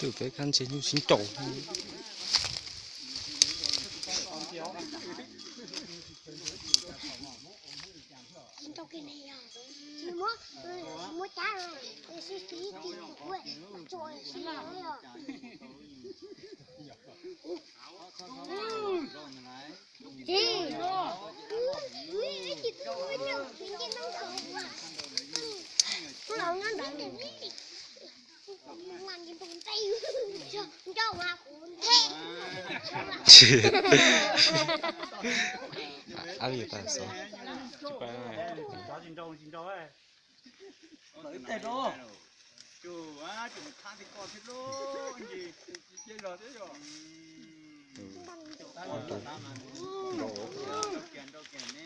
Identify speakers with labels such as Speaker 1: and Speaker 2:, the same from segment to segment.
Speaker 1: từ cái khăn chế như xin trổ
Speaker 2: Tao cái này à, chỉ mua cá rồi, xí xí tí quậy, trời xí rồi à. Chị, chị tôi nhớ chuyện trên nông thôn à. Nó nó đánh được đi. Làm gì tụi tay cho mà cũng thế.
Speaker 1: ăn gì ta sao
Speaker 3: chú á chú thang thì có thế đó gì chơi rồi thế rồi đâu kiện nè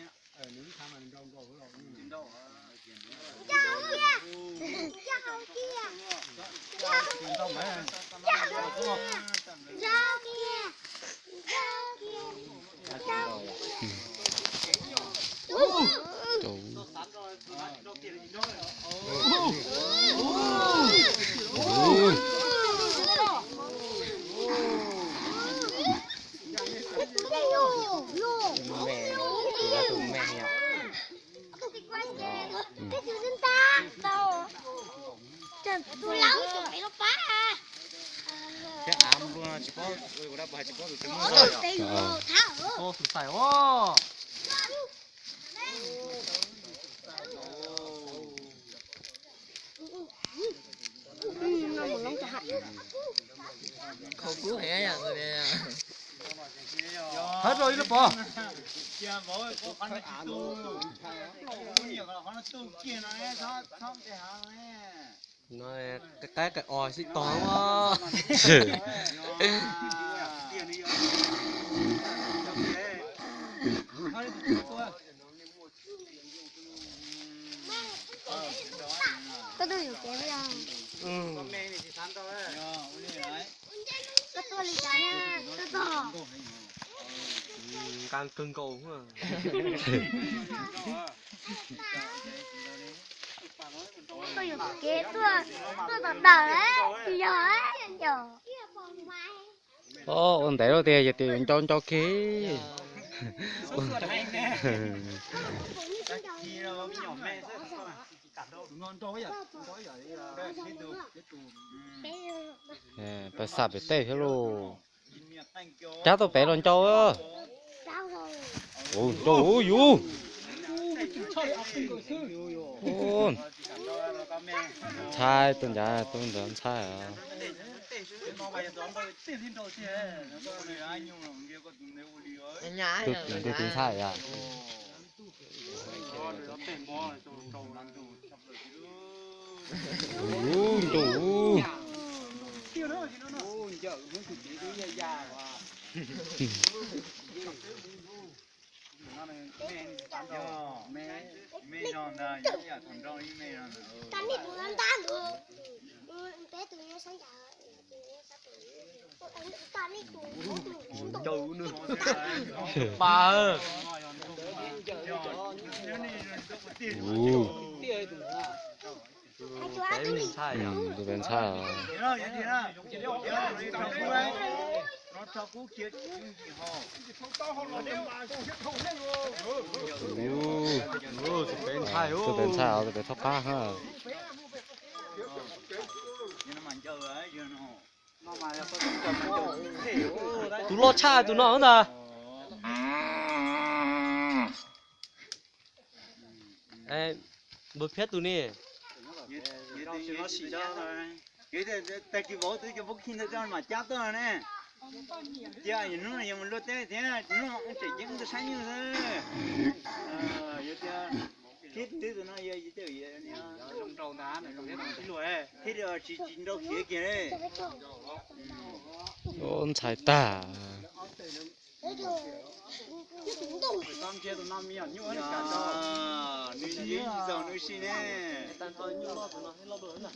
Speaker 3: những tham ăn đâu có rồi đâu
Speaker 2: Chào kia, chào kia, chào kia, chào kia, chào kia, chào
Speaker 3: cái ám luôn chỉ có người ta chỉ có được cái mưa rồi ô sụp sải ô
Speaker 4: cứu hẻ nhà người nè
Speaker 3: hết rồi nó bỏ
Speaker 1: nói cái oi xí to quá
Speaker 2: có tôi được kéo ra có tôi đi trái nha có to
Speaker 1: càng cưng cầu quá
Speaker 2: tôi được kế tôi đợt đấy giờ ấy giờ
Speaker 1: ô ôn té đâu tiền giờ tiền cho khí bà sạp để tê thế luôn cháu tôi bé lần châu á ôi trời ơi du ôn chai tôi đã chai à
Speaker 4: nhà
Speaker 1: tôi tính chai à đủ
Speaker 2: cắn thì cũng ăn tan được té từ nó sáng chả cắn thì cũng
Speaker 4: bà ơi
Speaker 2: cái mình
Speaker 4: sai à
Speaker 1: tôi bên chai à tôi bên chai à tôi bên thóc cá ha
Speaker 4: tụi lo cha tụi nó nè ê bớt phết tụi nè
Speaker 3: tại cái vỏ tôi cho bốchin ra mà chát tôi nè giờ nó là một lô té thế nó cũng chỉ những cái sáng như thế giờ thiết thế rồi nó giờ thế vậy nha trong trâu đá này trong thế bằng cái lùi thế rồi chỉ đâu kia kia đấy
Speaker 1: ôn chai ta
Speaker 3: con kia tụi nó miệng như vậy cả đó nữ gì giàu nữ xí nè tan thôi như lo tụi nó hết lo bữa nè